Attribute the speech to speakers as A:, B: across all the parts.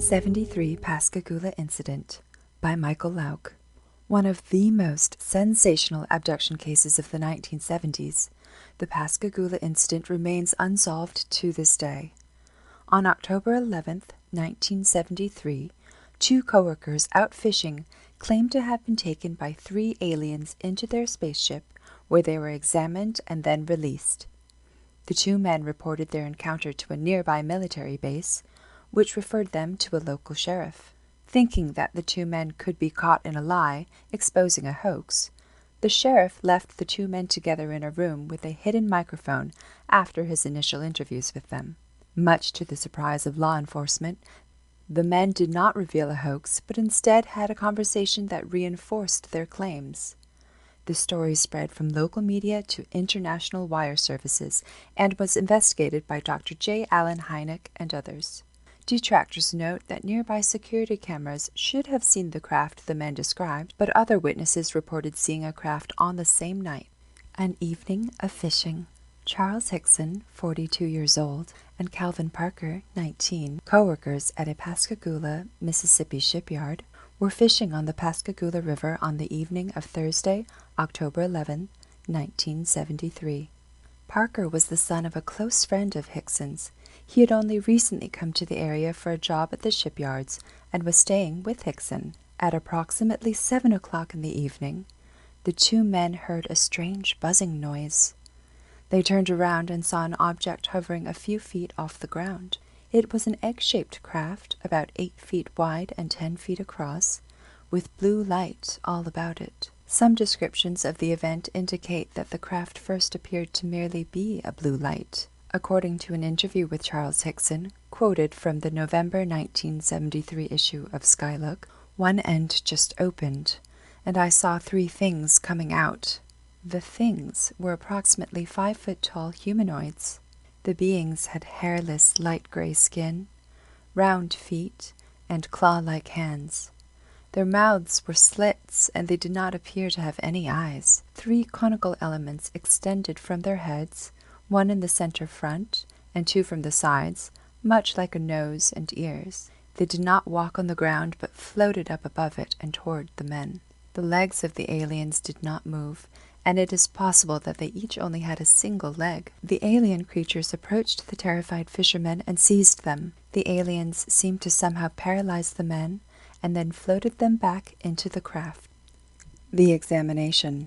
A: 1973 Pascagoula Incident by Michael Lauck. One of the most sensational abduction cases of the 1970s, the Pascagoula Incident remains unsolved to this day. On October 11, 1973, two coworkers out fishing claimed to have been taken by three aliens into their spaceship, where they were examined and then released. The two men reported their encounter to a nearby military base, which referred them to a local sheriff. Thinking that the two men could be caught in a lie, exposing a hoax, the sheriff left the two men together in a room with a hidden microphone after his initial interviews with them. Much to the surprise of law enforcement, the men did not reveal a hoax, but instead had a conversation that reinforced their claims. The story spread from local media to international wire services and was investigated by Dr. J. Allen Hynek and others. Detractors note that nearby security cameras should have seen the craft the men described, but other witnesses reported seeing a craft on the same night. An evening of fishing. Charles Hickson, 42 years old, and Calvin Parker, 19, co-workers at a Pascagoula, Mississippi shipyard, were fishing on the Pascagoula River on the evening of Thursday, October 11, 1973. Parker was the son of a close friend of Hickson's. He had only recently come to the area for a job at the shipyards and was staying with Hickson. At approximately 7 o'clock in the evening, the two men heard a strange buzzing noise. They turned around and saw an object hovering a few feet off the ground. It was an egg-shaped craft about 8 feet wide and 10 feet across, with blue light all about it. Some descriptions of the event indicate that the craft first appeared to merely be a blue light. According to an interview with Charles Hickson, quoted from the November 1973 issue of Skylook, one end just opened, and I saw three things coming out. The things were approximately 5-foot-tall humanoids. The beings had hairless light gray skin, round feet, and claw-like hands. Their mouths were slits, and they did not appear to have any eyes. 3 conical elements extended from their heads, 1 in the center front, and 2 from the sides, much like a nose and ears. They did not walk on the ground, but floated up above it and toward the men. The legs of the aliens did not move, and it is possible that they each only had a single leg. The alien creatures approached the terrified fishermen and seized them. The aliens seemed to somehow paralyze the men, and then floated them back into the craft. The examination.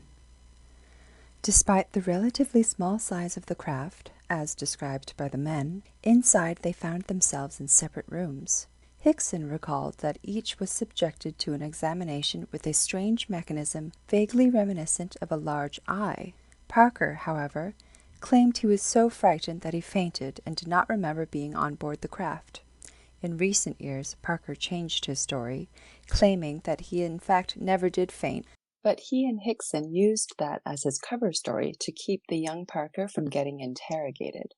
A: Despite the relatively small size of the craft, as described by the men, inside they found themselves in separate rooms. Hickson recalled that each was subjected to an examination with a strange mechanism vaguely reminiscent of a large eye. Parker, however, claimed he was so frightened that he fainted and did not remember being on board the craft. In recent years, Parker changed his story, claiming that he in fact never did faint, but he and Hickson used that as his cover story to keep the young Parker from getting interrogated.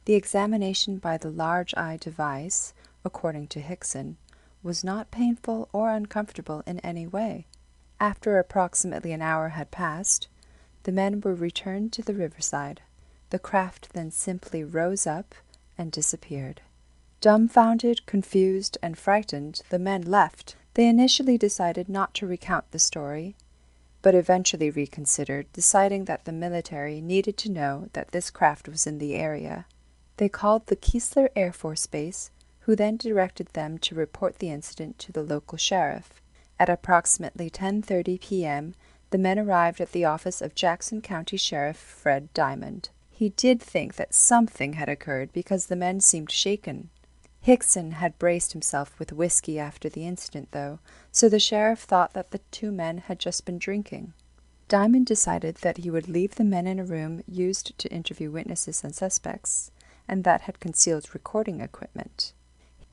A: The examination by the large eye device, according to Hickson, was not painful or uncomfortable in any way. After approximately an hour had passed, the men were returned to the riverside. The craft then simply rose up and disappeared. Dumbfounded, confused, and frightened, the men left. They initially decided not to recount the story, but eventually reconsidered, deciding that the military needed to know that this craft was in the area. They called the Keesler Air Force Base, who then directed them to report the incident to the local sheriff. At approximately 10:30 p.m., the men arrived at the office of Jackson County Sheriff Fred Diamond. He did think that something had occurred because the men seemed shaken. Hickson had braced himself with whiskey after the incident, though, so the sheriff thought that the two men had just been drinking. Diamond decided that he would leave the men in a room used to interview witnesses and suspects, and that had concealed recording equipment.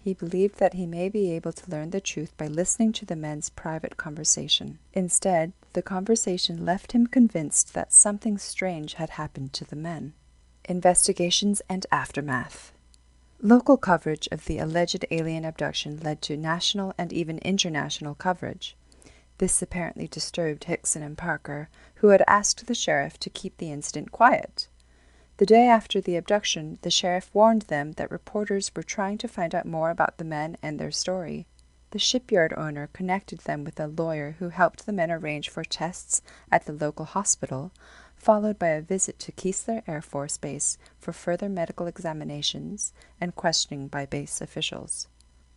A: He believed that he may be able to learn the truth by listening to the men's private conversation. Instead, the conversation left him convinced that something strange had happened to the men. Investigations and aftermath. Local coverage of the alleged alien abduction led to national and even international coverage. This apparently disturbed Hickson and Parker, who had asked the sheriff to keep the incident quiet. The day after the abduction, the sheriff warned them that reporters were trying to find out more about the men and their story. The shipyard owner connected them with a lawyer who helped the men arrange for tests at the local hospital, followed by a visit to Keesler Air Force Base for further medical examinations and questioning by base officials.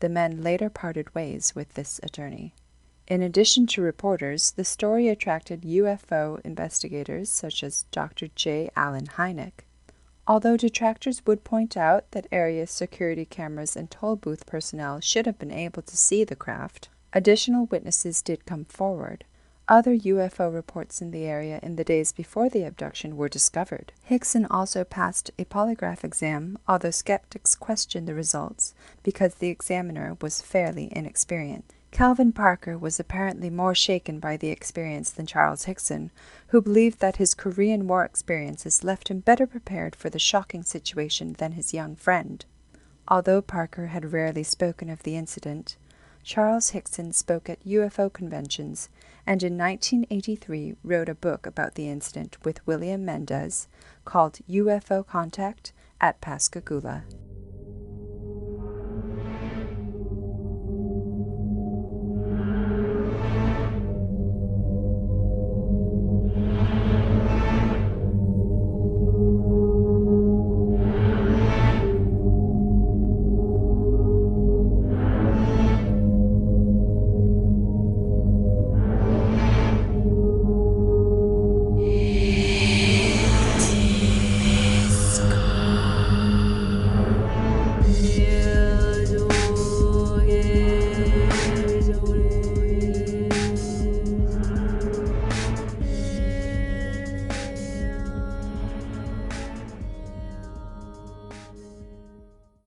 A: The men later parted ways with this attorney. In addition to reporters, the story attracted UFO investigators such as Dr. J. Allen Hynek. Although detractors would point out that area security cameras and toll booth personnel should have been able to see the craft, additional witnesses did come forward. Other UFO reports in the area in the days before the abduction were discovered. Hickson also passed a polygraph exam, although skeptics questioned the results because the examiner was fairly inexperienced. Calvin Parker was apparently more shaken by the experience than Charles Hickson, who believed that his Korean War experiences left him better prepared for the shocking situation than his young friend. Although Parker had rarely spoken of the incident, Charles Hickson spoke at UFO conventions and in 1983 wrote a book about the incident with William Mendez called UFO Contact at Pascagoula.